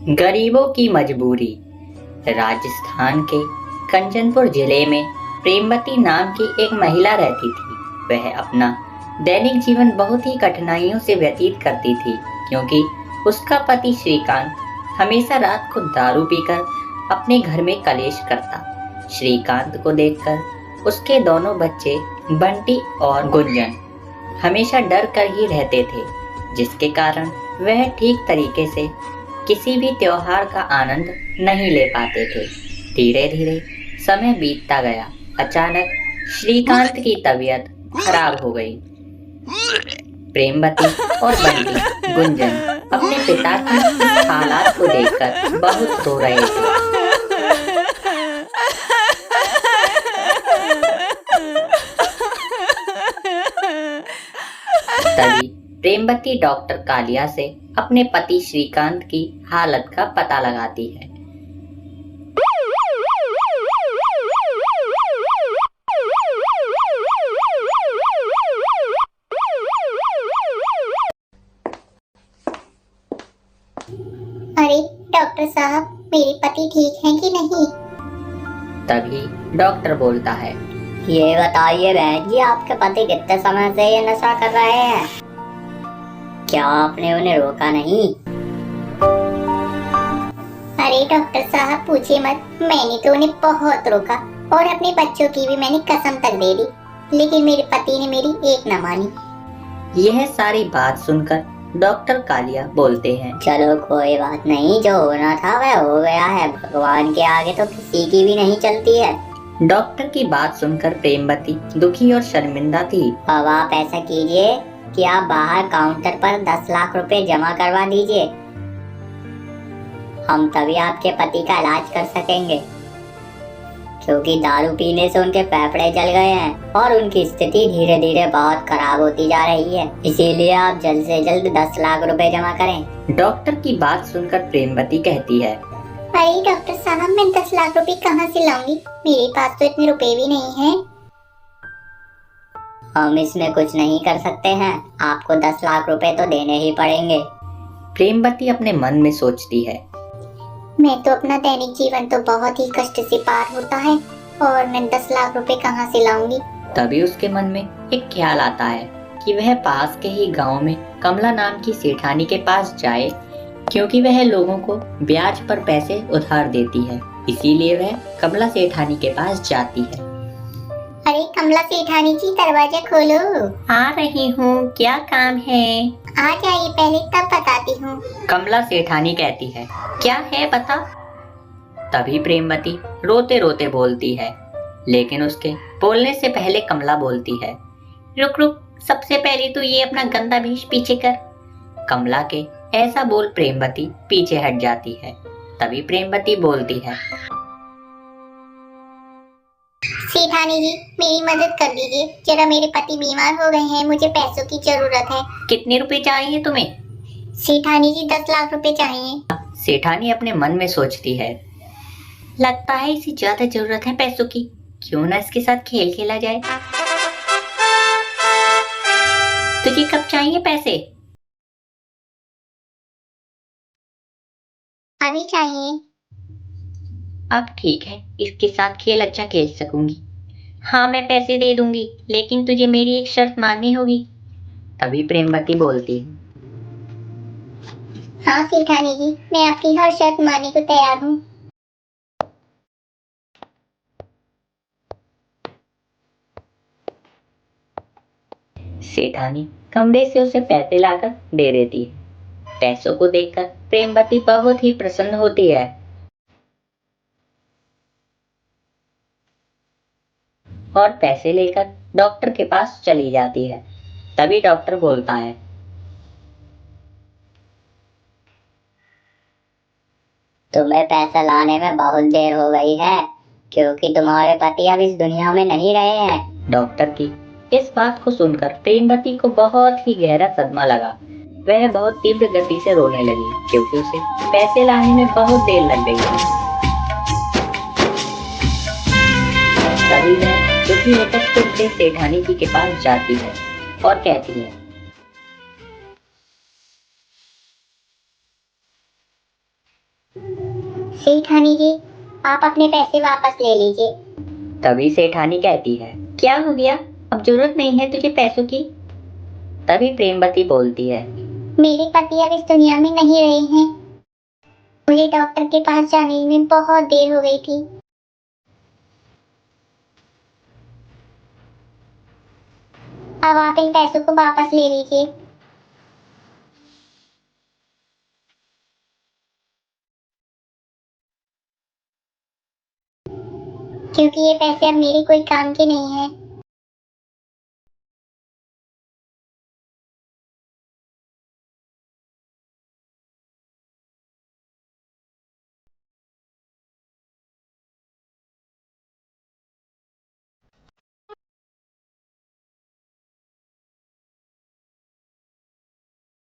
गरीबों की मजबूरी। राजस्थान के कंचनपुर जिले में प्रेमवती नाम की एक महिला रहती थी। वह अपना दैनिक जीवन बहुत ही कठिनाइयों से व्यतीत करती थी, क्योंकि उसका पति श्रीकांत हमेशा रात को दारू पीकर अपने घर में कलेश करता। श्रीकांत को देखकर उसके दोनों बच्चे बंटी और गुंजन हमेशा डर कर ही रहते थे, जिसके कारण वह ठीक तरीके से किसी भी त्योहार का आनंद नहीं ले पाते थे। धीरे धीरे समय बीतता गया। अचानक श्रीकांत की तबीयत खराब हो गई। प्रेमवती और बंटी गुंजन अपने पिता की इस हालात को देखकर बहुत रो रहे थे। तभी प्रेमवती डॉक्टर कालिया से अपने पति श्रीकांत की हालत का पता लगाती है। अरे डॉक्टर साहब, मेरे पति ठीक हैं कि नहीं? तभी डॉक्टर बोलता है, ये बताइए बहन जी, आपके पति कितने समय से ये नशा कर रहे हैं? क्या आपने उन्हें रोका नहीं? अरे डॉक्टर साहब पूछिए मत, मैंने तो उन्हें बहुत रोका और अपने बच्चों की भी मैंने कसम तक दे दी, लेकिन मेरे पति ने मेरी एक न मानी। यह सारी बात सुनकर डॉक्टर कालिया बोलते हैं, चलो कोई बात नहीं, जो होना था वह हो गया है। भगवान के आगे तो किसी की भी नहीं चलती है। डॉक्टर की बात सुनकर प्रेमवती दुखी और शर्मिंदा थी। अब आप ऐसा कीजिए कि आप बाहर काउंटर पर 10 लाख रुपए जमा करवा दीजिए। हम तभी आपके पति का इलाज कर सकेंगे, क्योंकि दारू पीने से उनके फेफड़े जल गए हैं और उनकी स्थिति धीरे धीरे बहुत खराब होती जा रही है। इसीलिए आप जल्द से जल्द 10 लाख रुपए जमा करें। डॉक्टर की बात सुनकर प्रेमवती कहती है, अरे डॉक्टर साहब, मैं 10 लाख रुपए कहाँ से लाऊंगी? मेरे पास तो इतने रुपए भी नहीं हैं। हम इसमें कुछ नहीं कर सकते हैं, आपको 10 लाख रुपए तो देने ही पड़ेंगे। प्रेमवती अपने मन में सोचती है, मैं तो अपना दैनिक जीवन तो बहुत ही कष्ट से पार होता है और मैं 10 लाख रुपए कहाँ से लाऊंगी? तभी उसके मन में एक ख्याल आता है कि वह पास के ही गांव में कमला नाम की सेठानी के पास जाए, क्योंकि वह लोगों को ब्याज पर पैसे उधार देती है। इसीलिए वह कमला सेठानी के पास जाती है। अरे कमला सेठानी जी, दरवाजा खोलो। आ रही हूँ, क्या काम है? आ जाइए, पहले तब बताती हूँ। कमला सेठानी कहती है, क्या है बता। तभी प्रेमवती रोते रोते बोलती है, लेकिन उसके बोलने से पहले कमला बोलती है, रुक रुक, सबसे पहले तो ये अपना गंदा भेष पीछे कर। कमला के ऐसा बोल प्रेमवती पीछे हट जाती है। तभी प्रेमवती बोलती है, सेठानी जी, मेरी मदद कर दीजिए, जरा मेरे पति बीमार हो गए हैं, मुझे पैसों की जरूरत है। कितने रुपए चाहिए तुम्हें? सेठानी जी, 10 लाख रुपए चाहिए। सेठानी अपने मन में सोचती है, लगता है इसे ज्यादा जरूरत है पैसों की, क्यों ना इसके साथ खेल खेला जाए। तुझे कब चाहिए पैसे? अभी चाहिए। अब ठीक है, इसके साथ खेल अच्छा खेल सकूंगी। हाँ, मैं पैसे दे दूंगी, लेकिन तुझे मेरी एक शर्त माननी होगी। तभी प्रेमवती बोलती है, हाँ सेठानी जी, मैं आपकी हर शर्त मानने को तैयार हूँ। सेठानी कमरे से उसे पैसे लाकर दे देती है। पैसों को देखकर प्रेमवती बहुत ही प्रसन्न होती है और पैसे लेकर डॉक्टर के पास चली जाती है। तभी डॉक्टर बोलता है, तुम्हें पैसा लाने में बहुत देर हो गई है, क्योंकि तुम्हारे पति अब इस दुनिया में नहीं रहे हैं। डॉक्टर की इस बात को सुनकर प्रेमवती को बहुत ही गहरा सदमा लगा। वह बहुत तीव्र गति से रोने लगी, क्योंकि उसे पैसे लाने में बहुत देर लग गई थी। तभी वह दुखी होकर फिर से सेठानी जी के पास जाती है और कहती है, सेठानी जी, आप अपने पैसे वापस ले लीजिए। तभी सेठानी कहती है, क्या हो गया, अब जरूरत नहीं है तुझे पैसों की। तभी प्रेमवती बोलती है, मेरे पति अब इस दुनिया में नहीं रहे हैं। मुझे डॉक्टर के पास जाने में बहुत देर हो गई थी। अब आप इन पैसों को वापस ले लीजिए। क्योंकि ये पैसे अब मेरे कोई काम के नहीं है।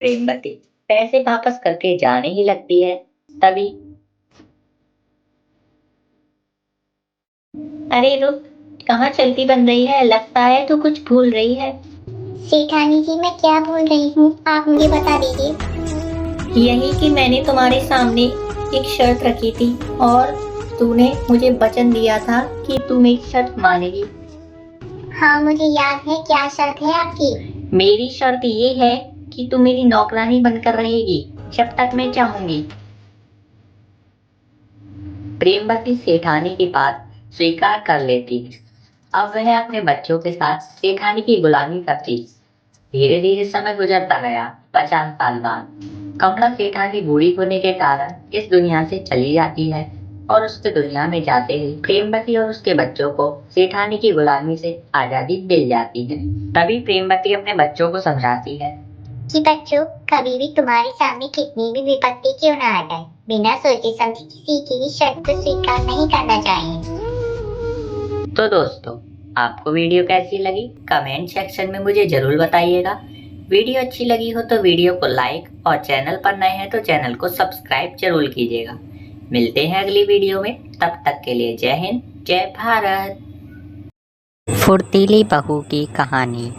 प्रेमवती पैसे वापस करके जाने ही लगती है। तभी, अरे रुक, कहाँ चलती बन रही है, लगता है तू कुछ भूल रही है। सेठानी जी, मैं क्या भूल रही हूँ, आप मुझे बता दीजिए। यही कि मैंने तुम्हारे सामने एक शर्त रखी थी और तूने मुझे वचन दिया था कि तू मेरी शर्त मानेगी। हाँ, मुझे याद है। क्या शर्त है आपकी? मेरी शर्त ये है कि तू मेरी नौकरानी बनकर रहेगी जब तक मैं चाहूंगी। प्रेमवती सेठानी की बात स्वीकार कर लेती है। अब वह अपने बच्चों के साथ सेठानी की गुलामी करती। धीरे धीरे समय गुजरता गया। 50 साल बाद कमला सेठानी बूढ़ी होने के कारण इस दुनिया से चली जाती है और उसके दुनिया में जाते ही प्रेमवती और उसके बच्चों को सेठानी की गुलामी से आजादी मिल जाती है। तभी प्रेमवती अपने बच्चों को समझाती है कि बच्चों, कभी भी तुम्हारे सामने कितनी भी विपत्ति क्यों ना आ जाए, बिना सोचे समझे किसी की भी शर्त को स्वीकार नहीं करना चाहिए। तो दोस्तों, आपको वीडियो कैसी लगी कमेंट सेक्शन में मुझे जरूर बताइएगा। वीडियो अच्छी लगी हो तो वीडियो को लाइक और चैनल पर नए हैं तो चैनल को सब्सक्राइब जरूर कीजिएगा। मिलते हैं अगली वीडियो में, तब तक के लिए जय हिंद, जय भारत। फुर्तीली बहू की कहानी।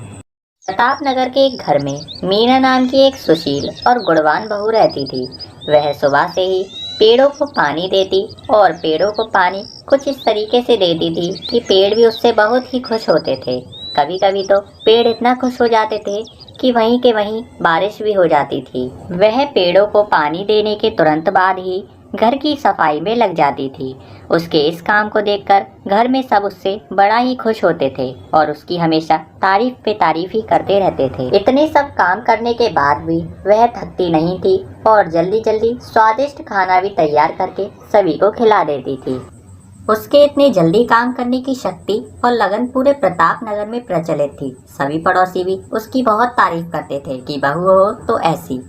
प्रतापनगर के एक घर में मीना नाम की एक सुशील और गुणवान बहू रहती थी। वह सुबह से ही पेड़ों को पानी देती और पेड़ों को पानी कुछ इस तरीके से देती थी कि पेड़ भी उससे बहुत ही खुश होते थे। कभी कभी तो पेड़ इतना खुश हो जाते थे कि वहीं के वहीं बारिश भी हो जाती थी। वह पेड़ों को पानी देने के तुरंत बाद ही घर की सफाई में लग जाती थी। उसके इस काम को देखकर घर में सब उससे बड़ा ही खुश होते थे और उसकी हमेशा तारीफ पे तारीफ ही करते रहते थे। इतने सब काम करने के बाद भी वह थकती नहीं थी और जल्दी जल्दी स्वादिष्ट खाना भी तैयार करके सभी को खिला देती थी। उसके इतने जल्दी काम करने की शक्ति और लगन पूरे प्रतापनगर में प्रचलित थी। सभी पड़ोसी भी उसकी बहुत तारीफ करते थे कि बहू हो तो ऐसी।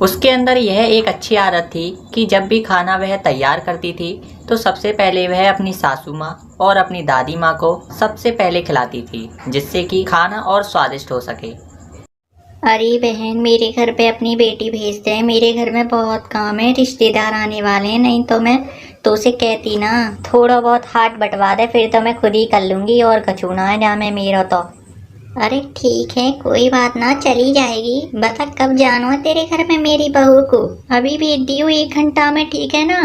उसके अंदर यह एक अच्छी आदत थी कि जब भी खाना वह तैयार करती थी तो सबसे पहले वह अपनी सासू माँ और अपनी दादी माँ को सबसे पहले खिलाती थी, जिससे कि खाना और स्वादिष्ट हो सके। अरे बहन, मेरे घर पे अपनी बेटी भेज दे, मेरे घर में बहुत काम है, रिश्तेदार आने वाले हैं। नहीं तो मैं तो उसे कहती ना, थोड़ा बहुत हाथ बंटवा दे, फिर तो मैं खुद ही कर लूंगी और कछु ना जामे मेरा तो। अरे ठीक है, कोई बात ना, चली जाएगी। बता कब जाना है तेरे घर में मेरी बहू को? अभी भेज दियो 1 घंटा में, ठीक है ना?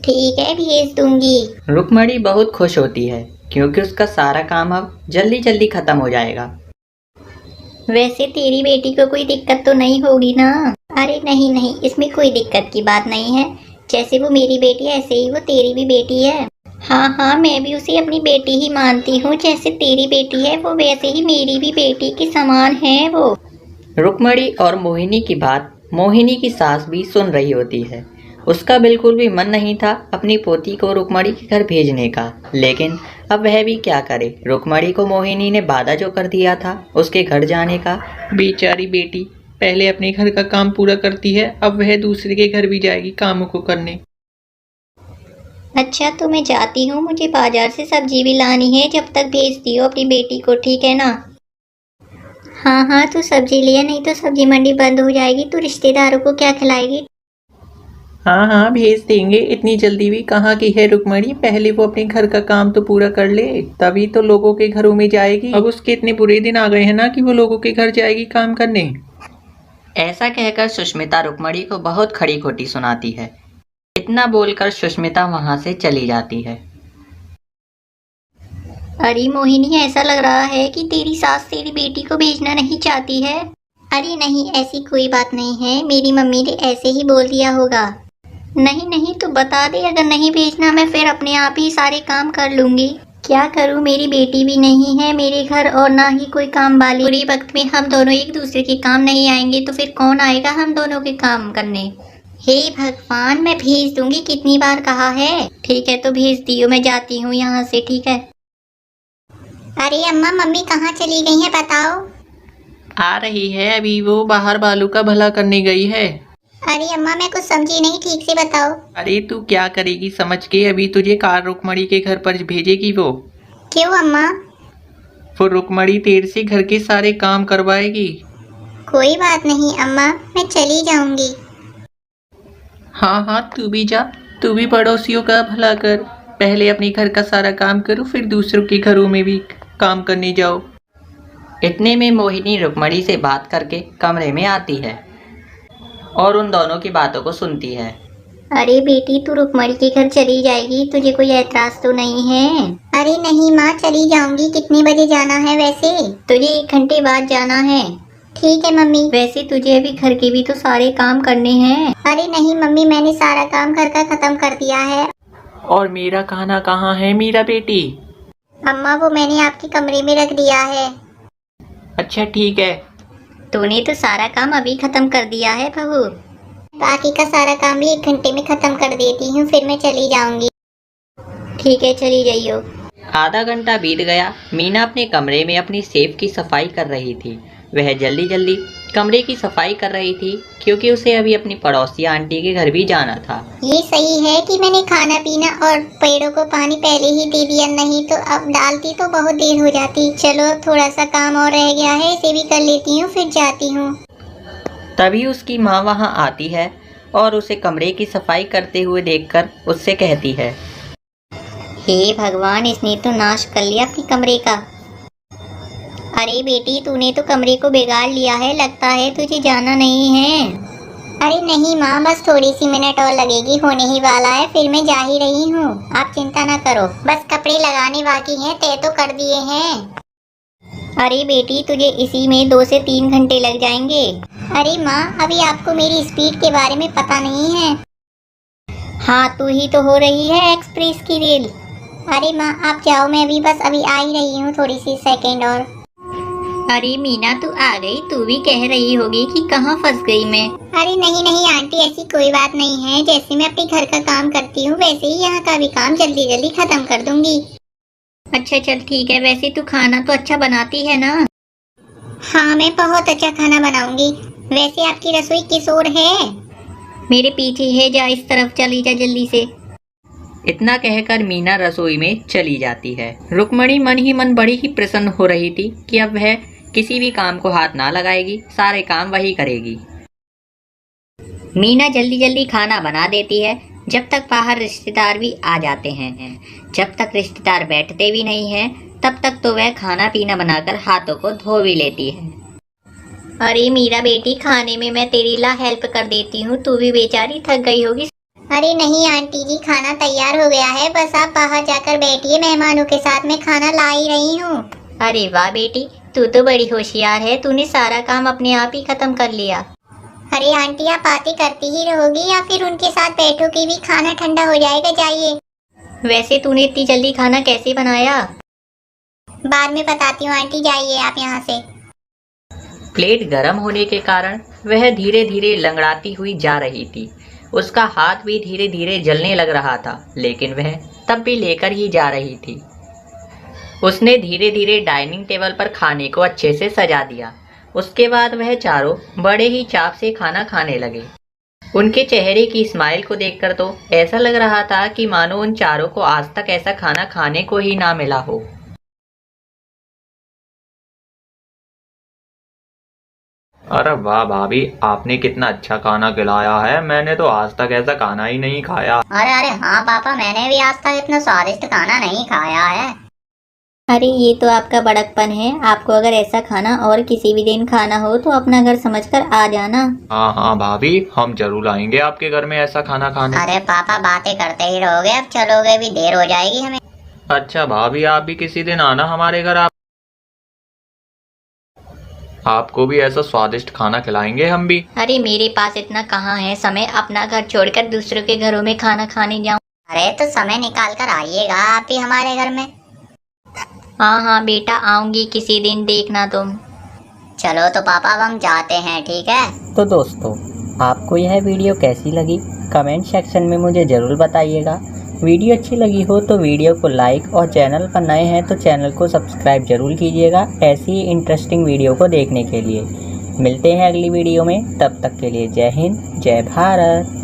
ठीक है, भेज दूंगी। रुक्मणी बहुत खुश होती है क्योंकि उसका सारा काम अब जल्दी जल्दी खत्म हो जाएगा। वैसे तेरी बेटी को कोई दिक्कत तो नहीं होगी ना? अरे नहीं नहीं, इसमें कोई दिक्कत की बात नहीं है। जैसे वो मेरी बेटी है ऐसे ही वो तेरी भी बेटी है। हाँ हाँ, मैं भी उसे अपनी बेटी ही मानती हूँ। जैसे तेरी बेटी है वो वैसे ही मेरी भी बेटी के समान है वो। रुक्मणी और मोहिनी की बात मोहिनी की सास भी सुन रही होती है। उसका बिल्कुल भी मन नहीं था अपनी पोती को रुक्मणी के घर भेजने का, लेकिन अब वह भी क्या करे। रुक्मणी को मोहिनी ने वादा जो कर दिया था उसके घर जाने का। बेचारी बेटी पहले अपने घर का काम पूरा करती है, अब वह दूसरे के घर भी जाएगी कामों को करने। अच्छा तो मैं जाती हूँ, मुझे बाजार से सब्जी भी लानी है। जब तक भेज दियो अपनी बेटी को, ठीक है ना? हाँ हाँ, तू सब्जी ले, नहीं तो सब्जी मंडी बंद हो जाएगी। तू रिश्तेदारों को क्या खिलाएगी? हाँ हाँ भेज देंगे, इतनी जल्दी भी कहाँ की है रुक्मणी। पहले वो अपने घर का काम तो पूरा कर ले, तभी तो लोगों के घरों में जाएगी। अब उसके इतने बुरे दिन आ गए हैं ना कि वो लोगों के घर जाएगी काम करने। ऐसा कहकर सुष्मिता रुक्मणी को बहुत खड़ी खोटी सुनाती है। इतना बोलकर सुष्मिता वहां से चली जाती है। अरे मोहिनी, ऐसा लग रहा है कि तेरी सास तेरी बेटी को भेजना नहीं चाहती है। अरे नहीं, ऐसी कोई बात नहीं है, मेरी मम्मी ने ऐसे ही बोल दिया होगा। नहीं नहीं, तू बता दे, अगर नहीं भेजना मैं फिर अपने आप ही सारे काम कर लूंगी। क्या करूं, मेरी बेटी भी नहीं है मेरे घर और ना ही कोई काम वाली। बुरी वक्त में हम दोनों एक दूसरे के काम नहीं आएंगे तो फिर कौन आएगा हम दोनों के काम करने। हे भगवान, मैं भेज दूंगी, कितनी बार कहा है। ठीक है तो भेज दियो, मैं जाती हूँ यहाँ से, ठीक है। अरे अम्मा, मम्मी कहाँ चली गई हैं बताओ। आ रही है, अभी वो बाहर बालू का भला करने गई है। अरे अम्मा, मैं कुछ समझी नहीं, ठीक से बताओ। अरे तू क्या करेगी समझ के, अभी तुझे कार रुकमणी के घर पर भेजेगी वो। क्यों अम्मा? वो रुकमणी तेरे से घर के सारे काम करवाएगी। कोई बात नहीं अम्मा, मैं चली जाऊंगी। हाँ हाँ, तू भी जा, तू भी पड़ोसियों का भला कर। पहले अपने घर का सारा काम करो, फिर दूसरों के घरों में भी काम करने जाओ। इतने में मोहिनी रुक्मणी से बात करके कमरे में आती है और उन दोनों की बातों को सुनती है। अरे बेटी, तू रुक्मणी के घर चली जाएगी, तुझे कोई ऐतराज तो नहीं है? अरे नहीं माँ, चली जाऊंगी। कितने बजे जाना है वैसे? तुझे 1 घंटे बाद जाना है। ठीक है मम्मी। वैसे तुझे अभी घर के भी तो सारे काम करने हैं। अरे नहीं मम्मी, मैंने सारा काम घर का खत्म कर दिया है। और मेरा खाना कहाँ है मेरा बेटी? अम्मा, वो मैंने आपके कमरे में रख दिया है। अच्छा ठीक है। तूने तो सारा काम अभी खत्म कर दिया है बहू। बाकी का सारा काम भी 1 घंटे में खत्म कर देती हूँ, फिर मैं चली जाऊंगी। ठीक है, चली जाइयो। आधा घंटा बीत गया। मीना अपने कमरे में अपनी सेफ की सफाई कर रही थी। वह जल्दी जल्दी कमरे की सफाई कर रही थी क्योंकि उसे अभी अपनी पड़ोसी आंटी के घर भी जाना था। ये सही है कि मैंने खाना पीना और पेड़ों को पानी पहले ही दे दिया, नहीं तो अब डालती तो बहुत देर हो जाती। चलो, अब थोड़ा सा काम और रह गया है, इसे भी कर लेती हूँ, फिर जाती हूँ। तभी उसकी माँ वहाँ आती है और उसे कमरे की सफाई करते हुए देखकर उससे कहती है, हे भगवान, इसने तो नाश कर लिया अपने कमरे का। अरे बेटी, तूने तो कमरे को बिगाड़ लिया है, लगता है तुझे जाना नहीं है। अरे नहीं माँ, बस थोड़ी सी मिनट और लगेगी, होने ही वाला है, फिर मैं जा ही रही हूँ। आप चिंता ना करो, बस कपड़े लगाने बाकी हैं, तय तो कर दिए हैं। अरे बेटी, तुझे इसी में 2 से 3 घंटे लग जाएंगे। अरे माँ, अभी आपको मेरी स्पीड के बारे में पता नहीं है। हाँ, तू ही तो हो रही है एक्सप्रेस की रेल। अरे माँ, आप जाओ, मैं भी बस अभी आ ही रही हूँ, थोड़ी सी सेकंड और। अरे मीना, तू आ गई? तू भी कह रही होगी कि कहाँ फंस गई मैं। अरे नहीं नहीं आंटी, ऐसी कोई बात नहीं है। जैसे मैं अपने घर का काम करती हूँ वैसे ही यहाँ का भी काम जल्दी जल्दी खत्म कर दूंगी। अच्छा चल ठीक है, वैसे तू खाना तो अच्छा बनाती है ना? हाँ, मैं बहुत अच्छा खाना बनाऊंगी। वैसे आपकी रसोई किस ओर है? मेरे पीछे है, जा इस तरफ चली जा जल्दी से। इतना कहकर मीना रसोई में चली जाती है। रुक्मणी मन ही मन बड़ी ही प्रसन्न हो रही थी कि अब वह किसी भी काम को हाथ ना लगाएगी, सारे काम वही करेगी। मीना जल्दी जल्दी खाना बना देती है, जब तक बाहर रिश्तेदार भी आ जाते हैं। जब तक रिश्तेदार बैठते भी नहीं हैं, तब तक तो वह खाना पीना बनाकर हाथों को धो भी लेती है। अरे मीरा बेटी, खाने में मैं तेरी ला हेल्प कर देती हूँ, तू भी बेचारी थक गई होगी। अरे नहीं आंटी जी, खाना तैयार हो गया है, बस आप बाहर जाकर बैठिए, मेहमानों के साथ मैं खाना ला ही रही हूँ। अरे वाह बेटी, तू तो बड़ी होशियार है, तूने सारा काम अपने आप ही खत्म कर लिया। अरे आंटी, आप बातें करती ही रहोगी या फिर उनके साथ बैठोगी भी? खाना ठंडा हो जाएगा, जाइए। वैसे तूने इतनी जल्दी खाना कैसे बनाया? बाद में बताती हूँ आंटी, जाइए आप यहाँ से। प्लेट गर्म होने के कारण वह धीरे धीरे लंगड़ाती हुई जा रही थी। उसका हाथ भी धीरे धीरे जलने लग रहा था, लेकिन वह तब भी लेकर ही जा रही थी। उसने धीरे धीरे डाइनिंग टेबल पर खाने को अच्छे से सजा दिया। उसके बाद वह चारों बड़े ही चाव से खाना खाने लगे। उनके चेहरे की स्माइल को देखकर तो ऐसा लग रहा था कि मानो उन चारों को आज तक ऐसा खाना खाने को ही ना मिला हो। अरे वाह भाभी, आपने कितना अच्छा खाना खिलाया है। मैंने तो आज तक ऐसा खाना ही नहीं खाया। अरे अरे हाँ पापा, मैंने भी आज तक इतना स्वादिष्ट खाना नहीं खाया है। अरे ये तो आपका बड़कपन है। आपको अगर ऐसा खाना और किसी भी दिन खाना हो तो अपना घर समझकर आ जाना। हाँ हाँ भाभी, हम जरूर आएंगे आपके घर में ऐसा खाना खाने। अरे पापा बातें करते ही रहोगे, अब चलोगे भी, देर हो जाएगी हमें। अच्छा भाभी, आप भी किसी दिन आना हमारे घर। आपको भी ऐसा स्वादिष्ट खाना खिलाएंगे हम भी। अरे मेरे पास इतना कहाँ है समय अपना घर छोड़कर दूसरों के घरों में खाना खाने जाऊं। अरे तो समय निकाल कर आइएगा आप भी हमारे घर में। हाँ हाँ बेटा आऊंगी किसी दिन, देखना तुम। चलो तो पापा अब हम जाते हैं, ठीक है। तो दोस्तों, आपको यह वीडियो कैसी लगी कमेंट सेक्शन में मुझे ज़रूर बताइएगा। वीडियो अच्छी लगी हो तो वीडियो को लाइक और चैनल पर नए हैं तो चैनल को सब्सक्राइब जरूर कीजिएगा ऐसी ही इंटरेस्टिंग वीडियो को देखने के लिए। मिलते हैं अगली वीडियो में, तब तक के लिए जय हिंद जय भारत।